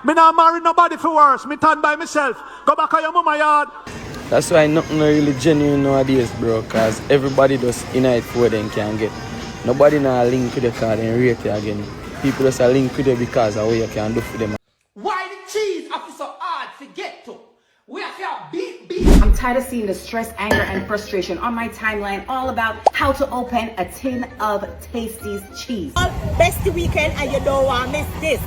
Me not marry nobody for worse. Me turn by myself. Go back on your mama yard. That's why nothing really genuine nowadays, bro, cause everybody just in it for them can get. Nobody now link with the card and rate it again. People just are link with it because of what you can do for them. Why the cheese have to so hard to get to? We have to beat. I'm tired of seeing the stress, anger, and frustration on my timeline all about how to open a tin of Tasty's cheese. Best weekend and you don't want to miss this.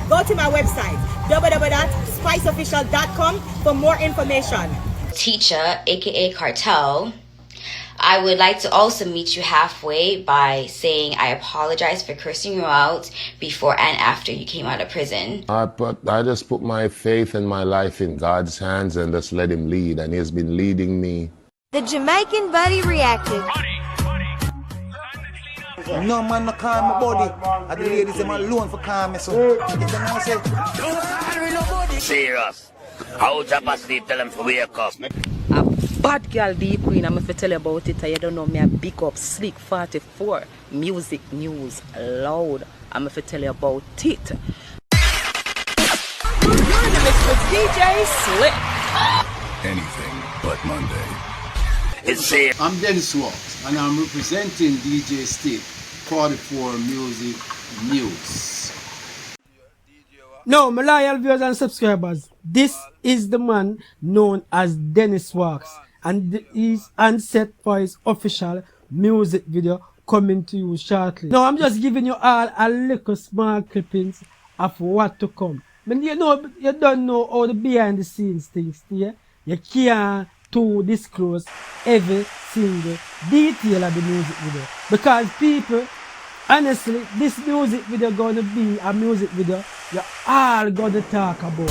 Go to my website www.spiceofficial.com for more information. Teacher, aka Kartel, I would like to also meet you halfway by saying I apologize for cursing you out before and after you came out of prison. I just put my faith and my life in God's hands and just let him lead, and he has been leading me. The Jamaican buddy reacted. No man no call my body. And the ladies them alone for calm me so. Serious. How Japa sleep, tell them to wake up. A bad girl deep queen, I'm going to tell you about it. You don't know me, I big up Sleek 44. Music news loud. I'm going to tell you about it. DJ Slick. Anything but Monday. It's here. I'm Dancehall and I'm representing DJ Stick 44 Music News. No, my loyal viewers and subscribers, this is the man known as Dennis Walks, and he's on set for his official music video coming to you shortly. Now, I'm just giving you all a little small clippings of what to come. But you know, you don't know all the behind the scenes things here. You can't to disclose every single detail of the music video. Because people, honestly, this music video gonna be a music video you're all gonna talk about.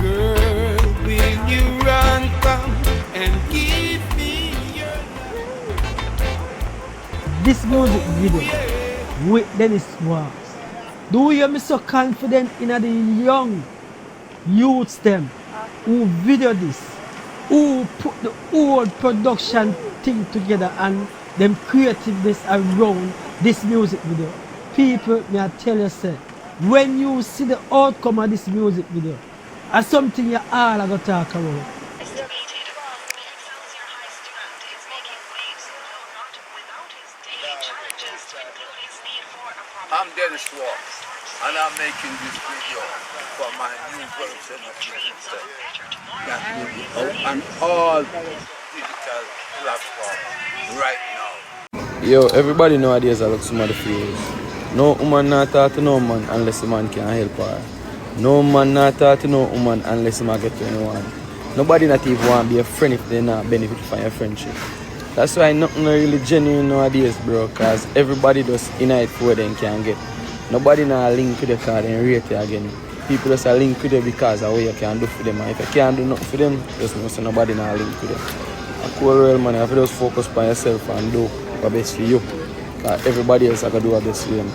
Girl, will you run, come and give me your love? This music video with Dennis Walks. Do you be so confident in the young youths them who video this, who put the old production thing together and them creativeness around this music video? People, may I tell you, say, when you see the outcome of this music video, it's something you all are going to talk about. I'm Dennis Walks, and I'm making this video for my new version of music that will be out on all digital platforms right now. Yo, everybody nowadays I look somebody feels. No woman not talk to no man unless the man can help her. No man not talk to no woman unless the man get to anyone. Nobody not even want to be a friend if they not benefit from your friendship. That's why nothing really genuine nowadays, bro, cause everybody just in it for them can get. Nobody not link with the card and rate it again. People just are link with it because of what you can do for them. And if you can't do nothing for them, just know so nobody not link with them. A cool real man, you have to just focus on yourself and do what's best for you. Cause everybody else are gonna do what's best for them.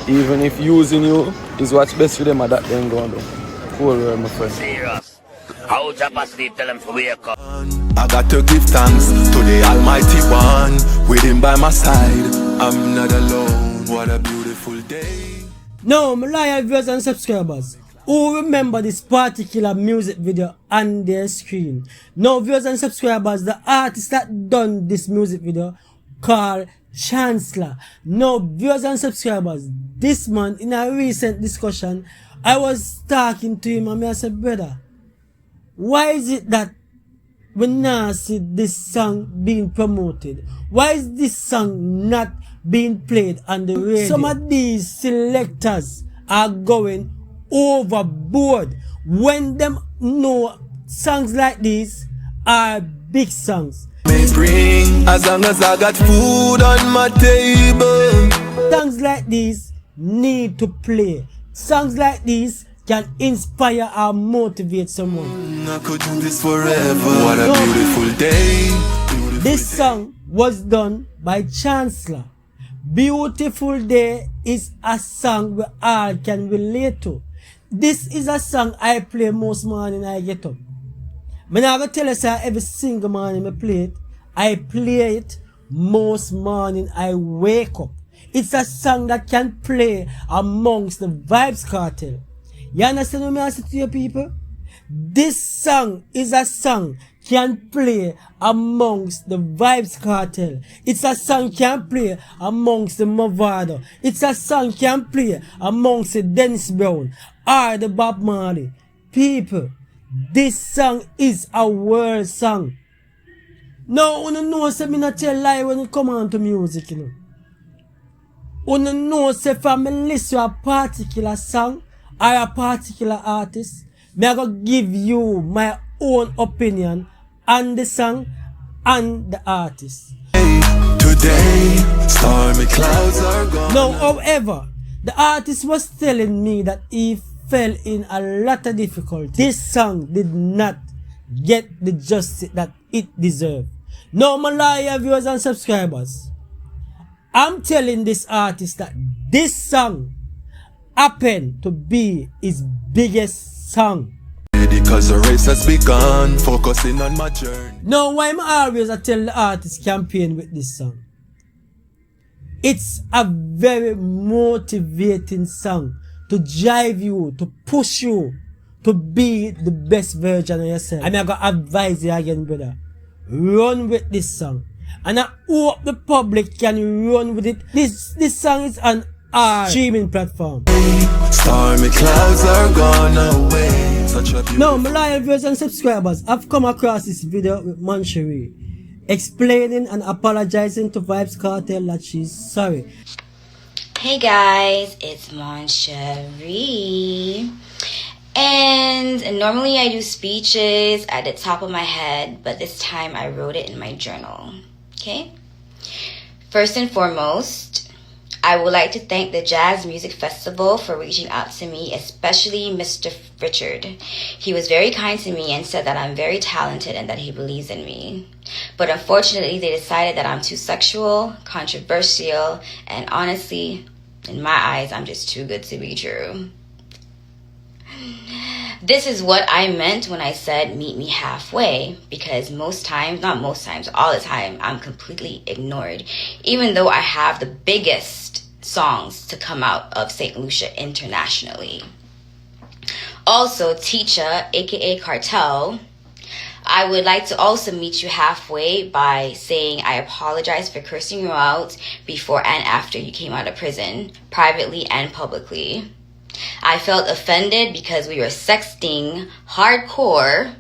Even if using you is what's best for them, that they ain't gonna do. Cool real, my friend. Serious. How Japa sleep, tell them to wake up. I got to give thanks to the Almighty One. With him by my side, I'm not alone. What a beautiful day. Now, my loyal viewers and subscribers who remember this particular music video on their screen. Now, viewers and subscribers, the artist that done this music video called Chancela. Now, viewers and subscribers, this man in a recent discussion, I was talking to him and I said, brother, why is it that we now see this song being promoted? Why is this song not being played on the radio? Some of these selectors are going overboard when them know songs like these are big songs. May bring as long as I got food on my table. Songs like these need to play. Songs like these can inspire or motivate someone. I could do this forever. What a beautiful day. This song was done by Chancela. Beautiful Day is a song we all can relate to. This is a song I play most morning I get up. I'm not going to tell you sir, every single morning I play it. I play it most morning I wake up. It's a song that can play amongst the Vybz Kartel. You understand what I say to you people? This song is a song can play amongst the Vybz Kartel. It's a song can play amongst the Movado. It's a song can play amongst the Dennis Brown or the Bob Marley. People, this song is a world song. Now, you know, say me not tell lie when it come on to music, you know. You know, say if I listen to a particular song or a particular artist, me I go give you my own opinion on the song and the artist. Today, stormy clouds are gone. Now, however, the artist was telling me that he fell in a lot of difficulty. This song did not get the justice that it deserved. Now, my loyal viewers and subscribers, I'm telling this artist that this song happened to be his biggest song. Because the race has begun, focusing on my journey. Now, why am I always tell the artist campaign with this song? It's a very motivating song to drive you, to push you to be the best version of yourself. And I'm going to advise you again, brother. Run with this song. And I hope the public can run with it. This song is on our streaming platform. Stormy clouds are gone away. Now, my loyal viewers and subscribers, I've come across this video with Mon Cherie explaining and apologizing to Vybz Kartel that she's sorry. Hey guys, it's Mon Cherie. And normally I do speeches at the top of my head, but this time I wrote it in my journal. Okay? First and foremost, I would like to thank the Jazz Music Festival for reaching out to me, especially Mr. Richard. He was very kind to me and said that I'm very talented and that he believes in me. But unfortunately, they decided that I'm too sexual, controversial, and honestly, in my eyes, I'm just too good to be true. This is what I meant when I said meet me halfway, because most times, not most times, all the time, I'm completely ignored, even though I have the biggest songs to come out of St. Lucia internationally. Also, Teacher, aka Kartel, I would like to also meet you halfway by saying I apologize for cursing you out before and after you came out of prison, privately and publicly. I felt offended because we were sexting hardcore,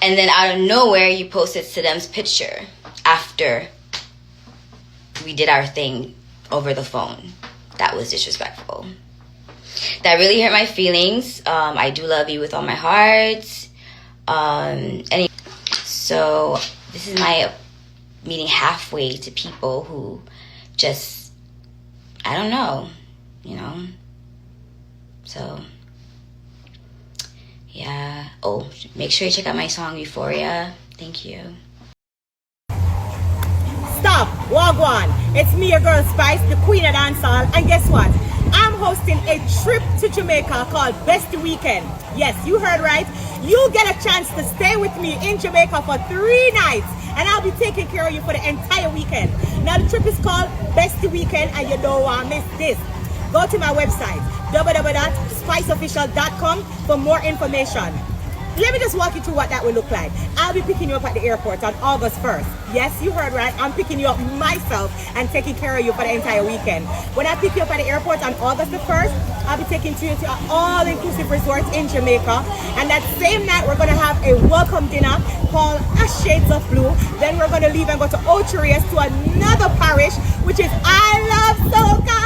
and then out of nowhere you posted Sidem's picture after we did our thing over the phone. That was disrespectful. That really hurt my feelings. I do love you with all my heart. So this is my meeting halfway to people who just, I don't know. You know, so yeah. Oh, make sure you check out my song Euphoria. Thank you. Stop, Wagwan. It's me, your girl Spice, the queen of dancehall. And guess what? I'm hosting a trip to Jamaica called Best Weekend. Yes, you heard right. You get a chance to stay with me in Jamaica for 3 nights, and I'll be taking care of you for the entire weekend. Now the trip is called Best Weekend, and you don't want to miss this. Go to my website, www.spiceofficial.com for more information. Let me just walk you through what that will look like. I'll be picking you up at the airport on August 1st. Yes, you heard right. I'm picking you up myself and taking care of you for the entire weekend. When I pick you up at the airport on August the 1st, I'll be taking you to an all-inclusive resort in Jamaica. And that same night, we're going to have a welcome dinner called A Shades of Blue. Then we're going to leave and go to Mon Cherie to another parish, which is I Love Soca.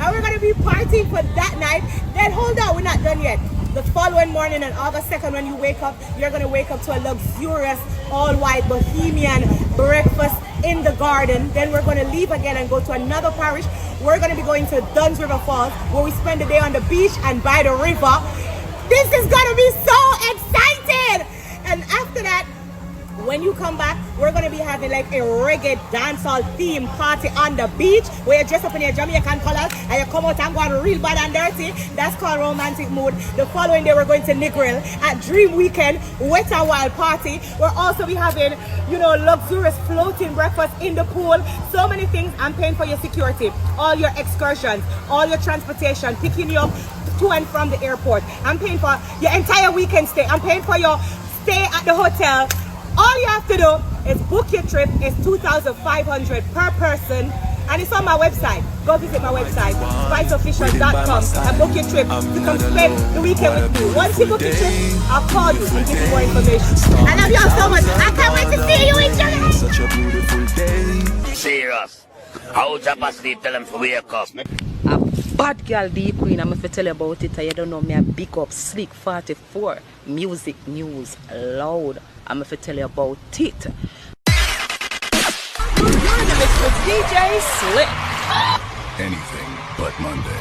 And we're going to be partying for that night. Then hold on, we're not done yet. The following morning on August 2nd, when you wake up, you're going to wake up to a luxurious, all-white, bohemian breakfast in the garden. Then we're going to leave again and go to another parish. We're going to be going to Duns River Falls, where we spend the day on the beach and by the river. This is going to be so exciting! And after that, when you come back, we're going to be having like a reggae dancehall theme party on the beach where you dress up in your Jamaican colors and you come out and go on real bad and dirty. That's called romantic mood. The following day, we're going to Negril at Dream Weekend, Wet and Wild Party. We'll also be having, you know, luxurious floating breakfast in the pool. So many things. I'm paying for your security, all your excursions, all your transportation, picking you up to and from the airport. I'm paying for your entire weekend stay. I'm paying for your stay at the hotel. All you have to do is book your trip. It's $2,500 per person. And it's on my website. Go visit my website, spiceofficial.com, and book your trip to come spend the weekend with me. Once you book your trip, I'll call you and give you more information. I love y'all so much. I can't wait to see you in Jamaica. Such a beautiful day. Serious. How Japa sleep, tell them to wake up. A bad girl, the queen, I'm going to tell you about it. You don't know me, I big up Slick 44. Music news loud. I'm going to tell you about it. You're in the mix with DJ Slick. Anything but Monday.